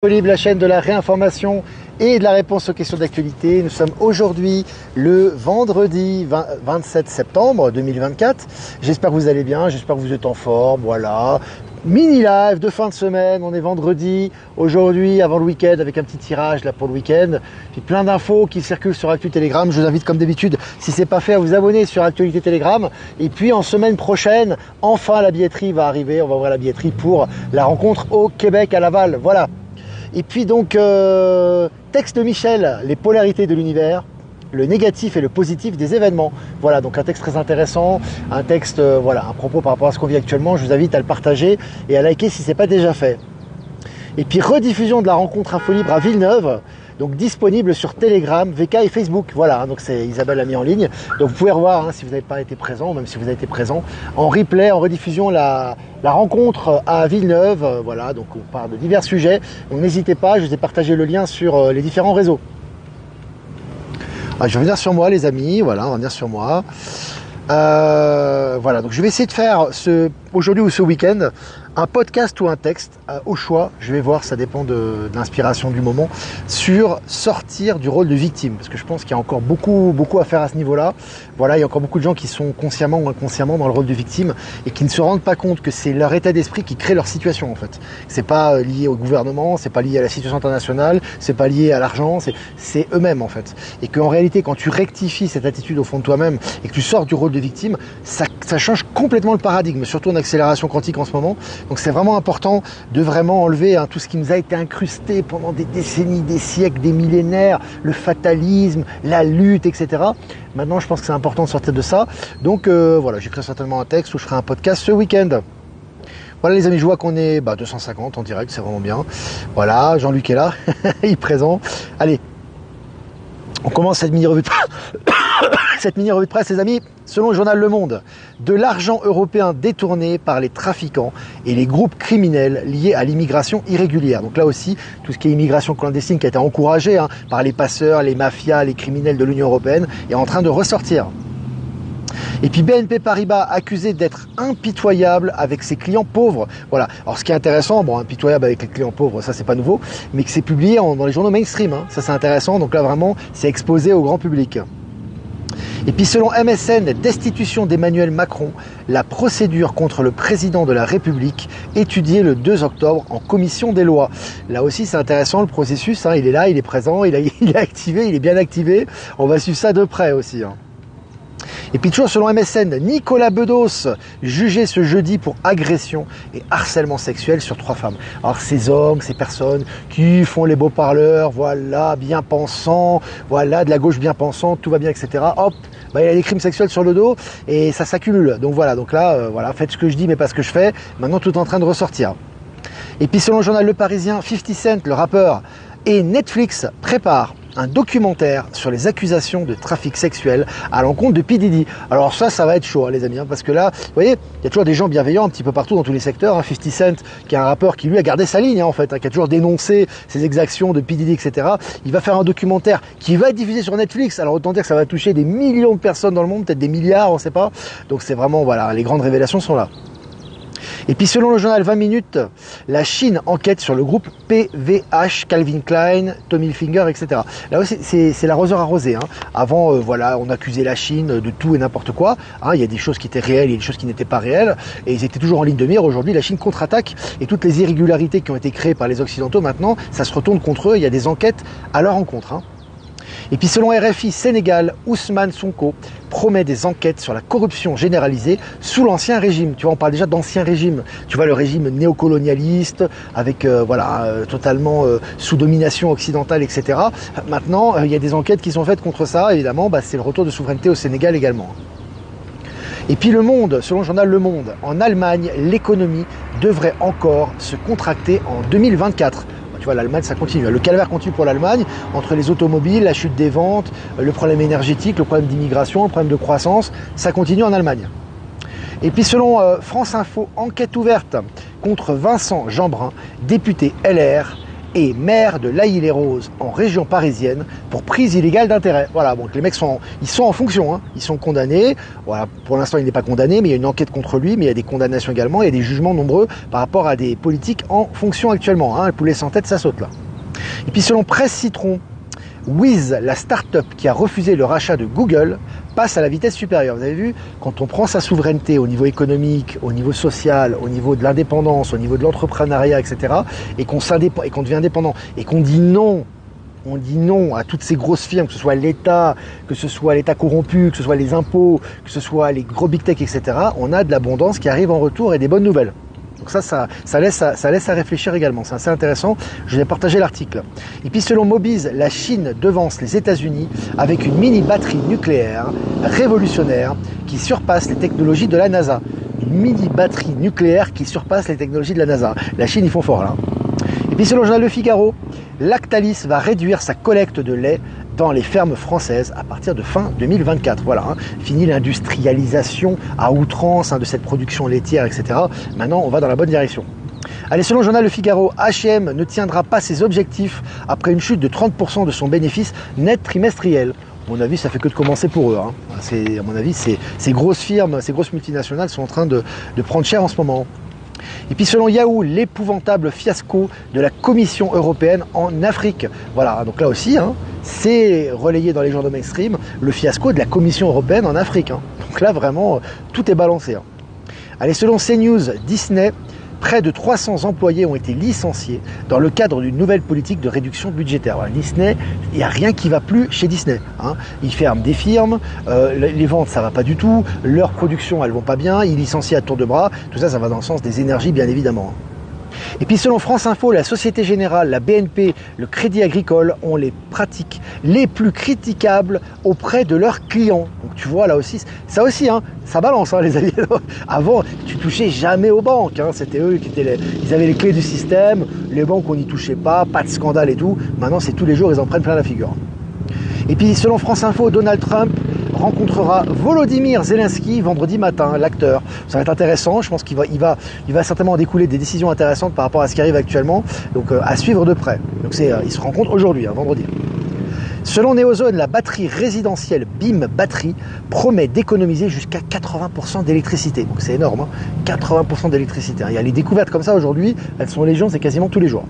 La chaîne de la réinformation et de la réponse aux questions d'actualité. Nous sommes aujourd'hui le vendredi 27 septembre 2024. J'espère que vous allez bien, j'espère que vous êtes en forme. Voilà, mini live de fin de semaine. On est vendredi aujourd'hui avant le week-end avec un petit tirage là pour le week-end. Puis plein d'infos qui circulent sur Actu Telegram. Je vous invite comme d'habitude, si c'est pas fait, à vous abonner sur Actualité Telegram. Et puis en semaine prochaine, enfin la billetterie va arriver. On va ouvrir la billetterie pour la rencontre au Québec à Laval. Voilà. Et puis donc, texte de Michel, les polarités de l'univers, le négatif et le positif des événements. Voilà, donc un texte très intéressant, un texte, voilà, un propos par rapport à ce qu'on vit actuellement. Je vous invite à le partager et à liker si ce n'est pas déjà fait. Et puis rediffusion de la rencontre Info Libre à Villeneuve, donc disponible sur Telegram, VK et Facebook. Voilà, donc c'est Isabelle l'a mis en ligne. Donc vous pouvez revoir si vous n'avez pas été présent, même si vous avez été présent, en replay, en rediffusion, la rencontre à Villeneuve. Voilà, donc on parle de divers sujets. Donc n'hésitez pas, je vous ai partagé le lien sur les différents réseaux. Alors, je vais revenir sur moi les amis, voilà, on va venir sur moi. Voilà, donc je vais essayer de faire aujourd'hui ou ce week-end un podcast ou un texte au choix, je vais voir, ça dépend de l'inspiration du moment, sur sortir du rôle de victime, parce que je pense qu'il y a encore beaucoup à faire à ce niveau-là. Voilà, il y a encore beaucoup de gens qui sont consciemment ou inconsciemment dans le rôle de victime et qui ne se rendent pas compte que c'est leur état d'esprit qui crée leur situation en fait. C'est pas lié au gouvernement, c'est pas lié à la situation internationale, c'est pas lié à l'argent, c'est eux-mêmes en fait. Et qu'en réalité, quand tu rectifies cette attitude au fond de toi-même et que tu sors du rôle de victime, ça change complètement le paradigme, surtout en accélération quantique en ce moment. Donc c'est vraiment important de vraiment enlever tout ce qui nous a été incrusté pendant des décennies, des siècles, des millénaires, le fatalisme, la lutte, etc. Maintenant, je pense que c'est important de sortir de ça. Donc voilà, j'écris certainement un texte ou je ferai un podcast ce week-end. Voilà les amis, je vois qu'on est 250 en direct, c'est vraiment bien. Voilà, Jean-Luc est là, il est présent. Allez, on commence cette mini-revue de cette mini-revue de presse, les amis. Selon le journal Le Monde, de l'argent européen détourné par les trafiquants et les groupes criminels liés à l'immigration irrégulière. Donc là aussi, tout ce qui est immigration clandestine qui a été encouragé par les passeurs, les mafias, les criminels de l'Union européenne est en train de ressortir. Et puis BNP Paribas accusé d'être impitoyable avec ses clients pauvres. Voilà. Alors ce qui est intéressant, impitoyable avec les clients pauvres, ça c'est pas nouveau, mais que c'est publié dans les journaux mainstream. Ça c'est intéressant. Donc là vraiment, c'est exposé au grand public. Et puis selon MSN, destitution d'Emmanuel Macron, la procédure contre le président de la République étudiée le 2 octobre en commission des lois. Là aussi c'est intéressant le processus, il est là, il est présent, il est activé, il est bien activé. On va suivre ça de près aussi. Et puis toujours selon MSN, Nicolas Bedos, jugé ce jeudi pour agression et harcèlement sexuel sur 3 femmes. Alors ces hommes, ces personnes qui font les beaux parleurs, voilà, bien pensants, voilà, de la gauche bien pensante, tout va bien, etc. Hop, il y a des crimes sexuels sur le dos et ça s'accumule. Donc voilà, voilà, faites ce que je dis mais pas ce que je fais. Maintenant tout est en train de ressortir. Et puis selon le journal Le Parisien, 50 Cent, le rappeur, et Netflix prépare un documentaire sur les accusations de trafic sexuel à l'encontre de P. Diddy. Alors ça va être chaud les amis, parce que là, vous voyez, il y a toujours des gens bienveillants un petit peu partout dans tous les secteurs. 50 Cent, qui est un rappeur qui lui a gardé sa ligne en fait, qui a toujours dénoncé ces exactions de P. Diddy, etc. Il va faire un documentaire qui va être diffusé sur Netflix. Alors autant dire que ça va toucher des millions de personnes dans le monde, peut-être des milliards, on ne sait pas. Donc c'est vraiment, voilà, les grandes révélations sont là. Et puis selon le journal 20 minutes, la Chine enquête sur le groupe PVH, Calvin Klein, Tommy Hilfiger, etc. Là aussi, c'est l'arroseur arrosé. Avant, on accusait la Chine de tout et n'importe quoi. Il y a des choses qui étaient réelles, il y a des choses qui n'étaient pas réelles. Et ils étaient toujours en ligne de mire. Aujourd'hui, la Chine contre-attaque. Et toutes les irrégularités qui ont été créées par les Occidentaux, maintenant, ça se retourne contre eux. Il y a des enquêtes à leur encontre. Et puis selon RFI Sénégal, Ousmane Sonko promet des enquêtes sur la corruption généralisée sous l'ancien régime. Tu vois, on parle déjà d'ancien régime. Tu vois, le régime néocolonialiste, avec totalement sous domination occidentale, etc. Maintenant, il y a des enquêtes qui sont faites contre ça. Évidemment, c'est le retour de souveraineté au Sénégal également. Et puis Le Monde, selon le journal Le Monde, en Allemagne, l'économie devrait encore se contracter en 2024. Tu vois, l'Allemagne, ça continue. Le calvaire continue pour l'Allemagne, entre les automobiles, la chute des ventes, le problème énergétique, le problème d'immigration, le problème de croissance, ça continue en Allemagne. Et puis selon France Info, enquête ouverte contre Vincent Jeanbrun, député LR et maire de l'Aïle-les-Roses en région parisienne pour prise illégale d'intérêt. Voilà, donc les mecs sont en fonction, hein. Ils sont condamnés. Voilà, pour l'instant il n'est pas condamné, mais il y a une enquête contre lui, mais il y a des condamnations également, il y a des jugements nombreux par rapport à des politiques en fonction actuellement. Hein. Le poulet sans tête, ça saute là. Et puis selon Presse Citron, Wiz, la start-up qui a refusé le rachat de Google, passe à la vitesse supérieure. Vous avez vu, quand on prend sa souveraineté au niveau économique, au niveau social, au niveau de l'indépendance, au niveau de l'entrepreneuriat, etc., et qu'on devient indépendant, et qu'on dit non, on dit non à toutes ces grosses firmes, que ce soit l'État corrompu, que ce soit les impôts, que ce soit les gros big tech, etc., on a de l'abondance qui arrive en retour et des bonnes nouvelles. Donc ça laisse à réfléchir également, c'est assez intéressant, je vais partager l'article. Et puis selon Mobiz, la Chine devance les États-Unis avec une mini batterie nucléaire révolutionnaire qui surpasse les technologies de la NASA. Une mini batterie nucléaire qui surpasse les technologies de la NASA. La Chine, ils font fort là. Et puis selon le journal Le Figaro, Lactalis va réduire sa collecte de lait dans les fermes françaises à partir de fin 2024. Voilà, hein. Fini l'industrialisation à outrance de cette production laitière, etc. Maintenant, on va dans la bonne direction. Allez, selon le journal Le Figaro, H&M ne tiendra pas ses objectifs après une chute de 30% de son bénéfice net trimestriel. À mon avis, ça fait que de commencer pour eux. Hein. À mon avis, ces grosses firmes, ces grosses multinationales sont en train de prendre cher en ce moment. Et puis selon Yahoo, l'épouvantable fiasco de la Commission européenne en Afrique. Voilà, donc là aussi, hein, c'est relayé dans les journaux mainstream, le fiasco de la Commission européenne en Afrique. Hein. Donc là, vraiment, tout est balancé. Hein. Allez, selon CNews, Disney, près de 300 employés ont été licenciés dans le cadre d'une nouvelle politique de réduction budgétaire. Voilà, Disney, il n'y a rien qui va plus chez Disney. Hein. Ils ferment des firmes, les ventes, ça va pas du tout, leur production, elles vont pas bien, ils licencient à tour de bras. Tout ça, ça va dans le sens des énergies, bien évidemment. Et puis selon France Info, la Société Générale, la BNP, le Crédit Agricole ont les pratiques les plus critiquables auprès de leurs clients. Donc tu vois là aussi, ça aussi, hein, ça balance hein, les amis. Avant, tu touchais jamais aux banques. Hein. C'était eux qui étaient ils avaient les clés du système, les banques on n'y touchait pas de scandale et tout. Maintenant c'est tous les jours, ils en prennent plein la figure. Et puis selon France Info, Donald Trump rencontrera Volodymyr Zelensky vendredi matin, l'acteur. Ça va être intéressant, je pense qu'il va certainement en découler des décisions intéressantes par rapport à ce qui arrive actuellement, donc à suivre de près. Donc ils se rencontrent aujourd'hui, hein, vendredi. Selon Neozone, la batterie résidentielle BIM Batterie promet d'économiser jusqu'à 80% d'électricité. Donc c'est énorme, hein, 80% d'électricité. Il y a les découvertes comme ça aujourd'hui, elles sont légion, c'est quasiment tous les jours.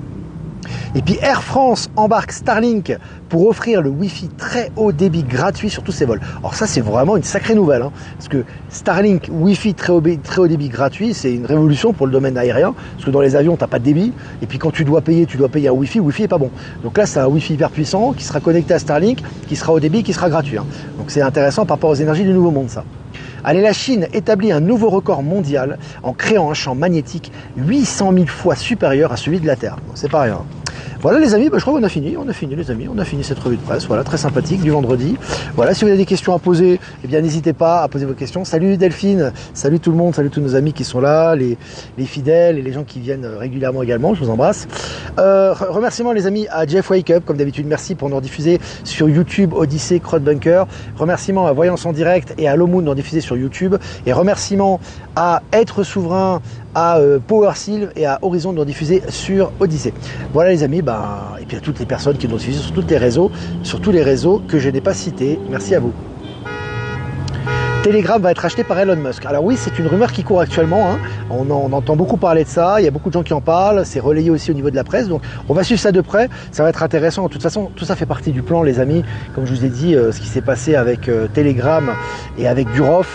Et puis Air France embarque Starlink pour offrir le Wi-Fi très haut débit gratuit sur tous ses vols. Alors ça c'est vraiment une sacrée nouvelle, hein, parce que Starlink Wi-Fi très haut débit gratuit, c'est une révolution pour le domaine aérien, parce que dans les avions t'as pas de débit, et puis quand tu dois payer un Wi-Fi, Wi-Fi est pas bon. Donc là c'est un Wi-Fi hyper puissant qui sera connecté à Starlink, qui sera haut débit, qui sera gratuit. Hein. Donc c'est intéressant par rapport aux énergies du nouveau monde ça. Allez, la Chine établit un nouveau record mondial en créant un champ magnétique 800 000 fois supérieur à celui de la Terre. Bon, c'est pas rien. Voilà les amis, je crois qu'on a fini les amis, on a fini cette revue de presse, voilà, très sympathique du vendredi. Voilà, si vous avez des questions à poser, eh bien n'hésitez pas à poser vos questions. Salut Delphine, salut tout le monde, salut tous nos amis qui sont là, les fidèles et les gens qui viennent régulièrement également, je vous embrasse. Remerciements les amis à Jeff Wake Up, comme d'habitude, merci pour nous rediffuser sur YouTube, Odyssée, Crowdbunker. Remerciements à Voyance en direct et à Lomoon de nous rediffuser sur YouTube. Et remerciements à Être Souverain, à Power Seal et à Horizon de nous diffuser sur Odyssée. Voilà les amis, et puis à toutes les personnes qui nous diffusent sur tous les réseaux que je n'ai pas cités. Merci à vous. Telegram va être acheté par Elon Musk. Alors oui, c'est une rumeur qui court actuellement, hein. On entend beaucoup parler de ça, il y a beaucoup de gens qui en parlent, c'est relayé aussi au niveau de la presse, donc on va suivre ça de près, ça va être intéressant. De toute façon, tout ça fait partie du plan les amis, comme je vous ai dit, ce qui s'est passé avec Telegram et avec Durov,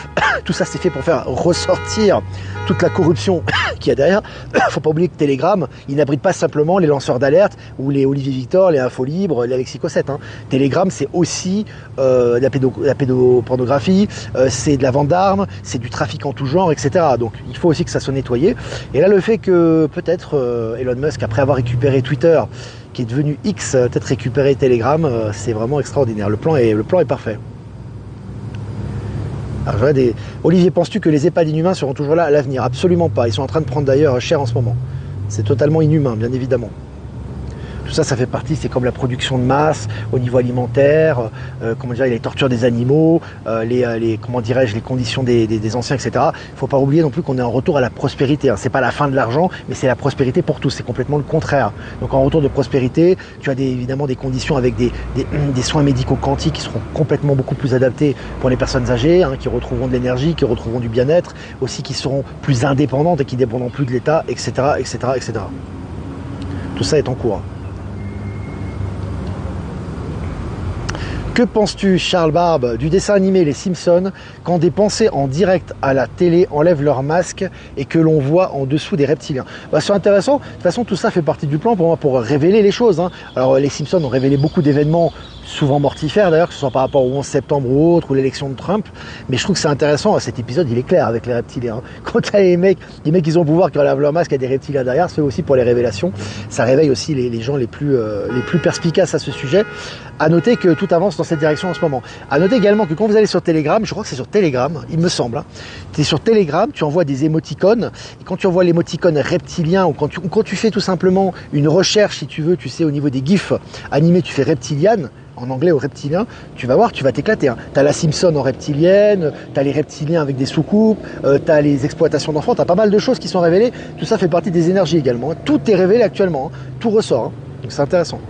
tout ça c'est fait pour faire ressortir toute la corruption qu'il y a derrière. Faut pas oublier que Telegram, il n'abrite pas simplement les lanceurs d'alerte ou les Olivier Victor, les Infos Libres, les Alexis Cossette. Hein. Telegram, c'est aussi la pédopornographie, c'est de la vente d'armes, c'est du trafic en tout genre, etc. Donc il faut aussi que ça soit nettoyé. Et là, le fait que peut-être Elon Musk, après avoir récupéré Twitter, qui est devenu X, peut-être récupérer Telegram, c'est vraiment extraordinaire. Le plan est parfait. Alors, Olivier, penses-tu que les EHPAD inhumains seront toujours là à l'avenir? Absolument pas. Ils sont en train de prendre d'ailleurs cher en ce moment. C'est totalement inhumain, bien évidemment. Tout ça, ça fait partie, c'est comme la production de masse au niveau alimentaire, comment dire, les tortures des animaux, comment dirais-je, les conditions des anciens, etc. Il ne faut pas oublier non plus qu'on est en retour à la prospérité. Hein. C'est pas la fin de l'argent, mais c'est la prospérité pour tous. C'est complètement le contraire. Donc en retour de prospérité, tu as évidemment des conditions avec des soins médicaux quantiques qui seront complètement beaucoup plus adaptés pour les personnes âgées, hein, qui retrouveront de l'énergie, qui retrouveront du bien-être, aussi qui seront plus indépendantes et qui ne dépendront plus de l'État, etc., etc., etc. Tout ça est en cours. Que penses-tu, Charles Barbe, du dessin animé Les Simpsons, quand des pensées en direct à la télé enlèvent leur masque et que l'on voit en dessous des reptiliens? C'est intéressant. De toute façon, tout ça fait partie du plan pour moi, pour révéler les choses. Hein. Alors, les Simpsons ont révélé beaucoup d'événements, souvent mortifères d'ailleurs, que ce soit par rapport au 11 septembre ou autre, ou l'élection de Trump. Mais je trouve que c'est intéressant. Cet épisode, il est clair avec les reptiliens. Quand tu as les mecs, ils ont le pouvoir qui enlèvent leur masque, il y a des reptiliens derrière. C'est aussi pour les révélations. Ça réveille aussi les gens les plus perspicaces à ce sujet. À noter que tout avance dans cette direction en ce moment. À noter également que quand vous allez sur Telegram, je crois que c'est sur Telegram, il me semble, hein, tu es sur Telegram, tu envoies des émoticônes, et quand tu envoies l'émoticône reptilien, ou quand tu fais tout simplement une recherche, si tu veux, tu sais, au niveau des gifs animés, tu fais reptilian, en anglais au reptilien, tu vas voir, tu vas t'éclater. Hein. Tu as la Simpson en reptilienne, tu as les reptiliens avec des soucoupes, tu as les exploitations d'enfants, tu as pas mal de choses qui sont révélées. Tout ça fait partie des énergies également. Hein. Tout est révélé actuellement, hein. Tout ressort. Hein. Donc c'est intéressant.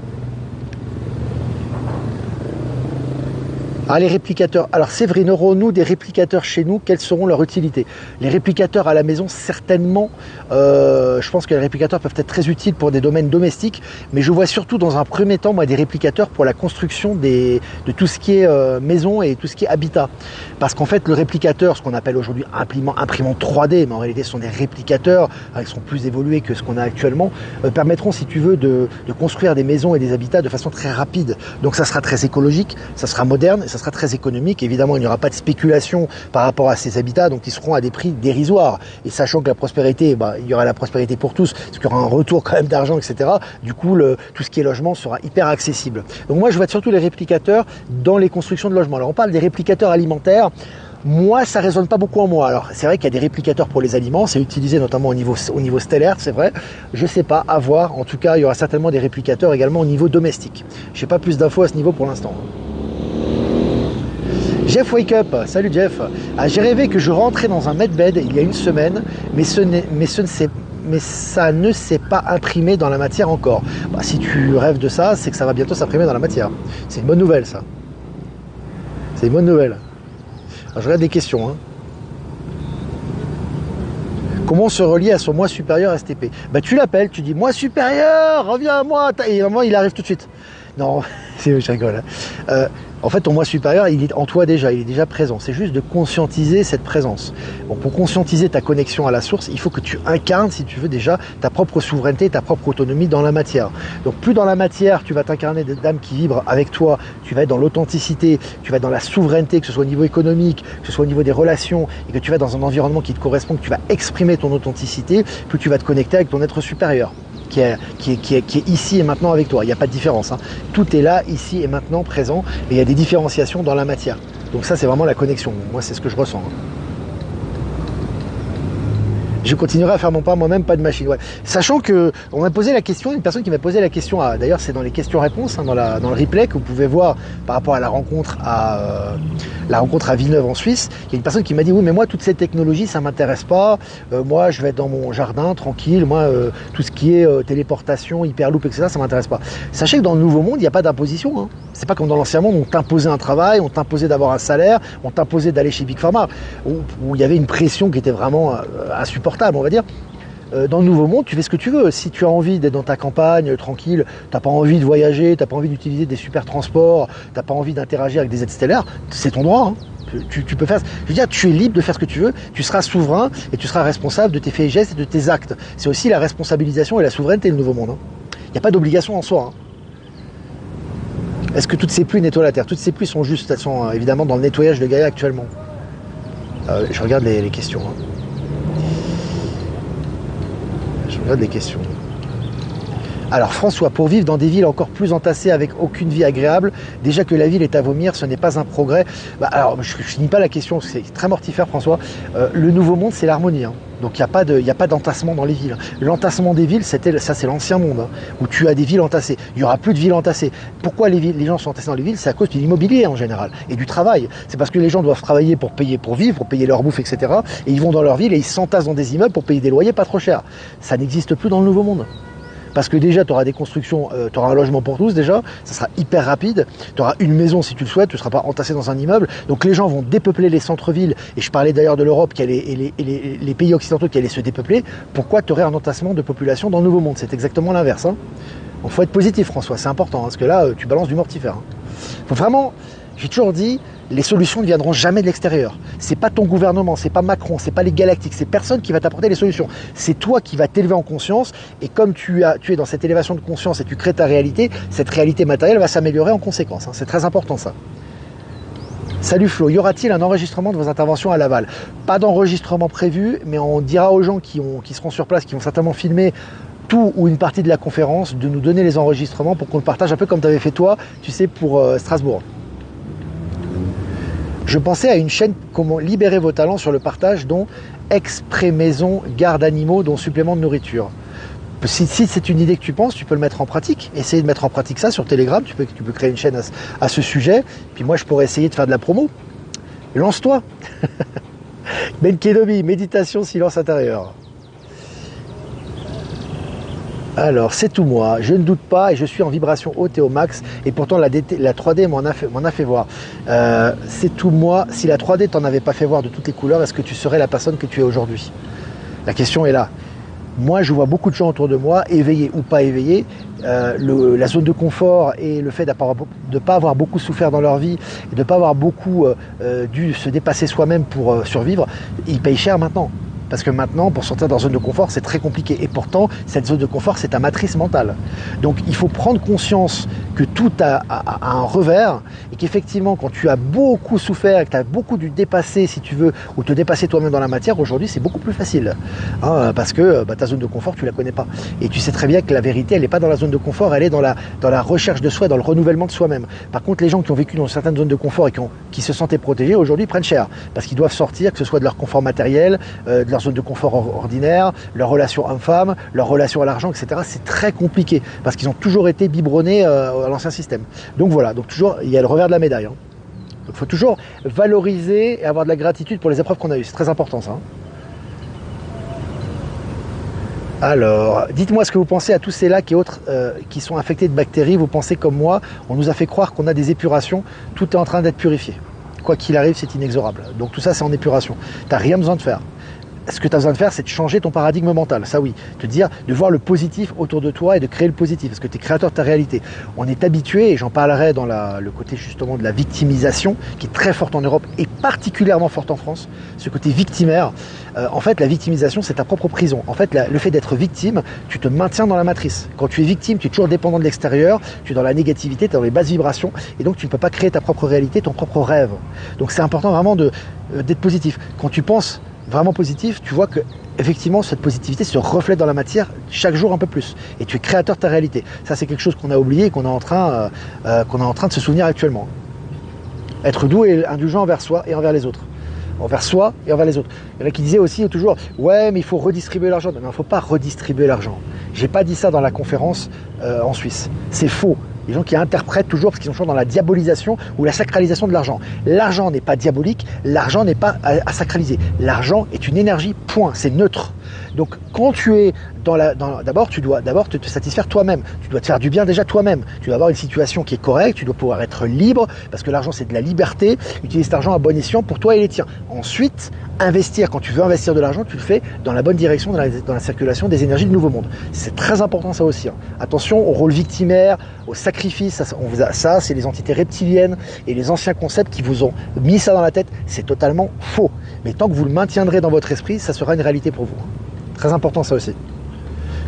Ah, les réplicateurs. Alors Séverine, aurons-nous des réplicateurs chez nous? Quelles seront leurs utilités? Les réplicateurs à la maison, certainement. Je pense que les réplicateurs peuvent être très utiles pour des domaines domestiques, mais je vois surtout dans un premier temps, moi, des réplicateurs pour la construction de tout ce qui est maison et tout ce qui est habitat. Parce qu'en fait, le réplicateur, ce qu'on appelle aujourd'hui imprimante 3D, mais en réalité, ce sont des réplicateurs, qui sont plus évolués que ce qu'on a actuellement, permettront, si tu veux, de construire des maisons et des habitats de façon très rapide. Donc ça sera très écologique, ça sera moderne, ça sera très économique. Évidemment, il n'y aura pas de spéculation par rapport à ces habitats, donc ils seront à des prix dérisoires. Et sachant que la prospérité, il y aura la prospérité pour tous, parce qu'il y aura un retour quand même d'argent, etc. Du coup, tout ce qui est logement sera hyper accessible. Donc moi, je vois surtout les réplicateurs dans les constructions de logements. Alors on parle des réplicateurs alimentaires. Moi, ça résonne pas beaucoup en moi. Alors, c'est vrai qu'il y a des réplicateurs pour les aliments, c'est utilisé notamment au niveau stellaire, c'est vrai. Je sais pas, à voir. En tout cas, il y aura certainement des réplicateurs également au niveau domestique. Je n'ai pas plus d'infos à ce niveau pour l'instant. Jeff Wake Up, salut Jeff. Ah, j'ai rêvé que je rentrais dans un medbed il y a une semaine, mais ça ne s'est pas imprimé dans la matière encore. Si tu rêves de ça, c'est que ça va bientôt s'imprimer dans la matière. C'est une bonne nouvelle, ça. C'est une bonne nouvelle. Alors, je regarde des questions. Hein. Comment se relier à son moi supérieur STP? Tu l'appelles, tu dis moi supérieur, reviens à moi. Et vraiment, il arrive tout de suite. Non, je rigole. En fait, ton moi supérieur, il est en toi déjà, il est déjà présent. C'est juste de conscientiser cette présence. Bon, pour conscientiser ta connexion à la source, il faut que tu incarnes, si tu veux, déjà ta propre souveraineté, ta propre autonomie dans la matière. Donc plus dans la matière, tu vas t'incarner des âmes qui vibrent avec toi, tu vas être dans l'authenticité, tu vas être dans la souveraineté, que ce soit au niveau économique, que ce soit au niveau des relations, et que tu vas dans un environnement qui te correspond, que tu vas exprimer ton authenticité, plus tu vas te connecter avec ton être supérieur. Qui est ici et maintenant avec toi. Il n'y a pas de différence. Hein. Tout est là, ici et maintenant, présent. Et il y a des différenciations dans la matière. Donc ça, c'est vraiment la connexion. Moi, c'est ce que je ressens. Hein. Je continuerai à faire mon pas moi-même, pas de machine. Ouais. Sachant que on m'a posé la question, une personne qui m'a posé la question, d'ailleurs c'est dans les questions-réponses, hein, dans le replay que vous pouvez voir par rapport à la rencontre à Villeneuve en Suisse. Il y a une personne qui m'a dit oui mais moi toutes ces technologies ça m'intéresse pas. Moi je vais être dans mon jardin tranquille. Moi tout ce qui est téléportation, hyperloop, etc. ça m'intéresse pas. Sachez que dans le Nouveau Monde il n'y a pas d'imposition. Hein. C'est pas comme dans l'Ancien Monde, on t'imposait un travail, on t'imposait d'avoir un salaire, on t'imposait d'aller chez Big Pharma, où il y avait une pression qui était vraiment insupportable, on va dire. Dans le Nouveau Monde, tu fais ce que tu veux. Si tu as envie d'être dans ta campagne, tranquille, t'as pas envie de voyager, t'as pas envie d'utiliser des super transports, t'as pas envie d'interagir avec des êtres stellaires, c'est ton droit. Hein. Tu peux faire. Je veux dire, tu es libre de faire ce que tu veux. Tu seras souverain et tu seras responsable de tes faits et gestes et de tes actes. C'est aussi la responsabilisation et la souveraineté, le Nouveau Monde. Hein. Il n'y a pas d'obligation en soi. Hein. Est-ce que toutes ces pluies nettoient la Terre? Toutes ces pluies sont juste, elles sont évidemment dans le nettoyage de Gaïa actuellement. Je regarde les questions. Hein. Je regarde les questions. Alors François, pour vivre dans des villes encore plus entassées avec aucune vie agréable, déjà que la ville est à vomir, ce n'est pas un progrès. Alors je ne finis pas la question, c'est très mortifère François. Le nouveau monde, c'est l'harmonie. Donc il n'y a pas d'entassement dans les villes. L'entassement des villes, ça c'est l'ancien monde, où tu as des villes entassées. Il n'y aura plus de villes entassées. Pourquoi les gens sont entassés dans les villes? C'est à cause de l'immobilier en général et du travail. C'est parce que les gens doivent travailler pour payer pour vivre, pour payer leur bouffe, etc. Et ils vont dans leur ville et ils s'entassent dans des immeubles pour payer des loyers pas trop chers. Ça n'existe plus dans le nouveau monde. Parce que déjà, tu auras des constructions, tu auras un logement pour tous déjà, ça sera hyper rapide, tu auras une maison si tu le souhaites, tu ne seras pas entassé dans un immeuble. Donc les gens vont dépeupler les centres-villes, et je parlais d'ailleurs de l'Europe et les pays occidentaux qui allaient se dépeupler. Pourquoi tu aurais un entassement de population dans le nouveau monde? C'est exactement l'inverse. Donc il faut être positif François, c'est important, parce que là, tu balances du mortifère. Faut vraiment, j'ai toujours dit, les solutions ne viendront jamais de l'extérieur. C'est pas ton gouvernement, c'est pas Macron, c'est pas les galactiques, c'est personne qui va t'apporter les solutions. C'est toi qui vas t'élever en conscience, et comme tu es dans cette élévation de conscience et tu crées ta réalité, cette réalité matérielle va s'améliorer en conséquence. C'est très important ça. Salut Flo, y aura-t-il un enregistrement de vos interventions à Laval? Pas d'enregistrement prévu, mais on dira aux gens qui seront sur place, qui vont certainement filmer tout ou une partie de la conférence, de nous donner les enregistrements pour qu'on le partage un peu comme tu avais fait toi, tu sais, pour Strasbourg. Je pensais à une chaîne comment libérer vos talents sur le partage, dont exprès maison, garde animaux, dont supplément de nourriture. Si c'est une idée que tu penses, tu peux le mettre en pratique. Essayer de mettre en pratique ça sur Telegram. Tu peux créer une chaîne à ce sujet. Puis moi, je pourrais essayer de faire de la promo. Lance-toi. Ben Kedobi, méditation, silence intérieur. Alors, c'est tout moi, je ne doute pas et je suis en vibration haute et au max, et pourtant la 3D m'en a fait voir. C'est tout moi, si la 3D t'en avait pas fait voir de toutes les couleurs, est-ce que tu serais la personne que tu es aujourd'hui? La question est là. Moi, je vois beaucoup de gens autour de moi, éveillés ou pas éveillés. La zone de confort et le fait de ne pas avoir beaucoup souffert dans leur vie, et de ne pas avoir beaucoup dû se dépasser soi-même pour survivre, ils payent cher maintenant. Parce que maintenant, pour sortir dans la zone de confort, c'est très compliqué. Et pourtant, cette zone de confort, c'est ta matrice mentale. Donc, il faut prendre conscience que tout a un revers et qu'effectivement, quand tu as beaucoup souffert et que tu as beaucoup dû dépasser, si tu veux, ou te dépasser toi-même dans la matière, aujourd'hui, c'est beaucoup plus facile. Parce que ta zone de confort, tu la connais pas. Et tu sais très bien que la vérité, elle n'est pas dans la zone de confort, elle est dans la recherche de soi, dans le renouvellement de soi-même. Par contre, les gens qui ont vécu dans certaines zones de confort et qui se sentaient protégés, aujourd'hui, prennent cher. Parce qu'ils doivent sortir, que ce soit de leur confort matériel, de leur zone de confort ordinaire, leur relation homme-femme, leur relation à l'argent, etc. C'est très compliqué parce qu'ils ont toujours été biberonnés à l'ancien système. Donc voilà, donc toujours, il y a le revers de la médaille. Donc il faut toujours valoriser et avoir de la gratitude pour les épreuves qu'on a eues. C'est très important ça. Alors, dites-moi ce que vous pensez à tous ces lacs et autres qui sont infectés de bactéries. Vous pensez comme moi, on nous a fait croire qu'on a des épurations, tout est en train d'être purifié. Quoi qu'il arrive, c'est inexorable. Donc tout ça, c'est en épuration. Tu n'as rien besoin de faire. Ce que tu as besoin de faire, c'est de changer ton paradigme mental. Ça oui, te dire, de voir le positif autour de toi et de créer le positif, parce que tu es créateur de ta réalité. On est habitué, et j'en parlerai dans le côté justement de la victimisation, qui est très forte en Europe et particulièrement forte en France, ce côté victimaire. En fait, la victimisation, c'est ta propre prison. En fait, le fait d'être victime, tu te maintiens dans la matrice. Quand tu es victime, tu es toujours dépendant de l'extérieur, tu es dans la négativité, tu es dans les basses vibrations, et donc tu ne peux pas créer ta propre réalité, ton propre rêve. Donc c'est important vraiment d'être positif. Quand tu penses vraiment positif, tu vois que effectivement cette positivité se reflète dans la matière chaque jour un peu plus, et tu es créateur de ta réalité. Ça, c'est quelque chose qu'on a oublié et qu'on est en train de se souvenir actuellement. Être doux et indulgent envers soi et envers les autres. Envers soi et envers les autres. Il y en a qui disaient aussi toujours « Ouais, mais il faut redistribuer l'argent ». Non, il ne faut pas redistribuer l'argent. J'ai pas dit ça dans la conférence en Suisse. C'est faux. Les gens qui interprètent toujours, parce qu'ils sont toujours dans la diabolisation ou la sacralisation de l'argent. L'argent n'est pas diabolique, l'argent n'est pas à sacraliser. L'argent est une énergie, point, c'est neutre. Donc quand tu es d'abord, tu dois d'abord te satisfaire toi-même. Tu dois te faire du bien déjà toi-même. Tu dois avoir une situation qui est correcte, tu dois pouvoir être libre, parce que l'argent c'est de la liberté. Utilise cet argent à bon escient pour toi et les tiens. Ensuite, investir, quand tu veux investir de l'argent, tu le fais dans la bonne direction, dans la circulation des énergies du nouveau monde. C'est très important ça aussi. Attention au rôle victimaire, au sacrifice, ça c'est les entités reptiliennes et les anciens concepts qui vous ont mis ça dans la tête. C'est totalement faux. Mais tant que vous le maintiendrez dans votre esprit, ça sera une réalité pour vous. Très important ça aussi.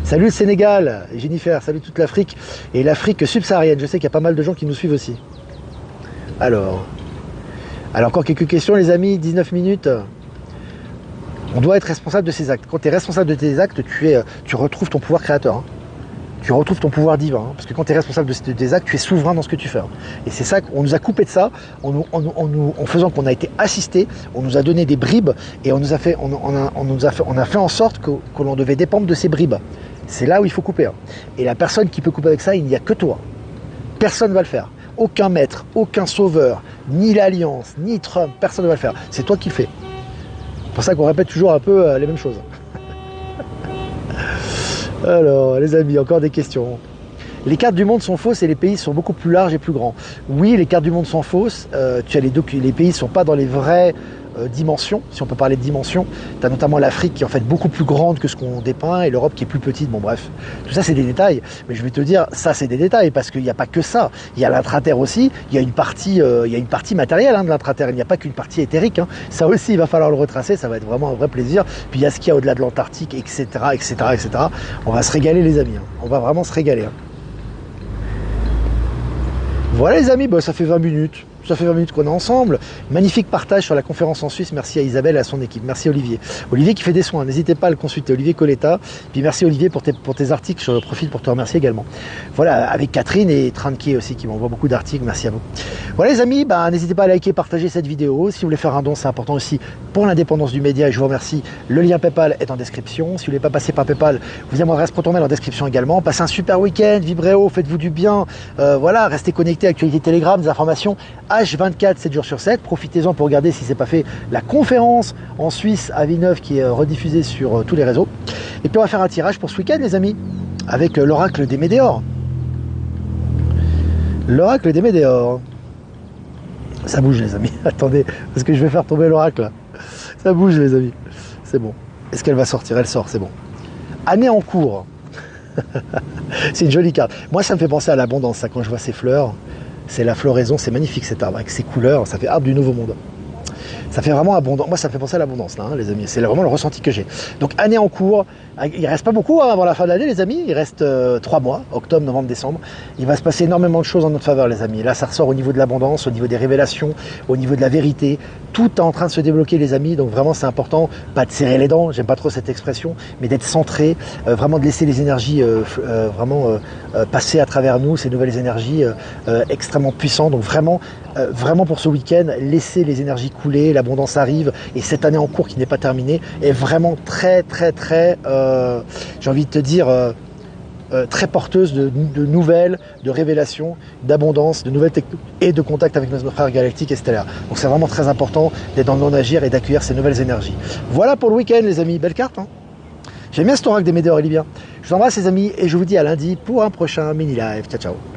Salut le Sénégal, Jennifer, salut toute l'Afrique et l'Afrique subsaharienne. Je sais qu'il y a pas mal de gens qui nous suivent aussi. Alors encore quelques questions les amis, 19 minutes. On doit être responsable de ses actes. Quand tu es responsable de tes actes, tu retrouves ton pouvoir créateur. tu retrouves ton pouvoir divin. Hein, parce que quand tu es responsable de tes actes, tu es souverain dans ce que tu fais. Hein. Et c'est ça qu'on nous a coupé de ça, en faisant qu'on a été assisté, on nous a donné des bribes et on a fait en sorte que l'on devait dépendre de ces bribes. C'est là où il faut couper. Hein. Et la personne qui peut couper avec ça, il n'y a que toi. Personne ne va le faire. Aucun maître, aucun sauveur, ni l'Alliance, ni Trump, personne ne va le faire. C'est toi qui le fais. C'est pour ça qu'on répète toujours un peu les mêmes choses. Alors, les amis, encore des questions. Les cartes du monde sont fausses et les pays sont beaucoup plus larges et plus grands. Oui, les cartes du monde sont fausses. Les pays ne sont pas dans les vraies dimensions, si on peut parler de dimensions. Tu as notamment l'Afrique qui est en fait beaucoup plus grande que ce qu'on dépeint et l'Europe qui est plus petite. Bon bref, tout ça c'est des détails. Mais je vais te dire, ça c'est des détails parce qu'il n'y a pas que ça. Il y a l'intraterre aussi. Il y a une partie matérielle hein, de l'intraterre. Il n'y a pas qu'une partie éthérique. Hein. Ça aussi, il va falloir le retracer. Ça va être vraiment un vrai plaisir. Puis il y a ce qu'il y a au-delà de l'Antarctique, etc., etc., etc. On va se régaler les amis. Hein. On va vraiment se régaler. Hein. Voilà les amis, ça fait 20 minutes. Ça fait 20 minutes qu'on est ensemble. Magnifique partage sur la conférence en Suisse. Merci à Isabelle et à son équipe. Merci Olivier. Olivier qui fait des soins. N'hésitez pas à le consulter. Olivier Coletta. Puis merci Olivier pour tes articles. Je profite pour te remercier également. Voilà, avec Catherine et Tranquier aussi qui m'envoient beaucoup d'articles. Merci à vous. Voilà les amis, n'hésitez pas à liker, partager cette vidéo. Si vous voulez faire un don, c'est important aussi pour l'indépendance du média. Et je vous remercie. Le lien PayPal est en description. Si vous ne voulez pas passer par PayPal, vous avez mon adresse ProtonMail en description également. Passez un super week-end. Vibrez haut, faites-vous du bien. Voilà, restez connectés. Actualité Telegram, des informations H24, 7 jours sur 7. Profitez-en pour regarder si c'est pas fait la conférence en Suisse à Villeneuve qui est rediffusée sur tous les réseaux. Et puis on va faire un tirage pour ce week-end les amis avec l'oracle des Médéors. L'oracle des Médéors. Ça bouge les amis. Attendez, parce que je vais faire tomber l'oracle. Ça bouge les amis. C'est bon. Est-ce qu'elle va sortir? Elle sort, c'est bon. Année en cours. C'est une jolie carte. Moi ça me fait penser à l'abondance, ça, quand je vois ces fleurs. C'est la floraison, c'est magnifique cet arbre avec ses couleurs, ça fait arbre du nouveau monde. Ça fait vraiment abondant. Moi, ça me fait penser à l'abondance, là, hein, les amis. C'est vraiment le ressenti que j'ai. Donc, année en cours. Il ne reste pas beaucoup hein, avant la fin de l'année, les amis. Il reste 3 mois, octobre, novembre, décembre. Il va se passer énormément de choses en notre faveur, les amis. Là, ça ressort au niveau de l'abondance, au niveau des révélations, au niveau de la vérité. Tout est en train de se débloquer, les amis. Donc, vraiment, c'est important. Pas de serrer les dents, j'aime pas trop cette expression, mais d'être centré. Vraiment de laisser les énergies passer à travers nous, ces nouvelles énergies extrêmement puissantes. Donc, vraiment pour ce week-end, laissez les énergies couler. L'abondance arrive. Et cette année en cours qui n'est pas terminée est vraiment très, j'ai envie de te dire, très porteuse de nouvelles, de révélations, d'abondance, de nouvelles techniques et de contact avec nos frères galactiques et stellaires. Donc c'est vraiment très important d'être dans le non-agir et d'accueillir ces nouvelles énergies. Voilà pour le week-end les amis, belle carte hein. J'aime bien cet oracle des Médéors, il est bien. Je vous embrasse les amis et je vous dis à lundi pour un prochain mini-live. Ciao ciao.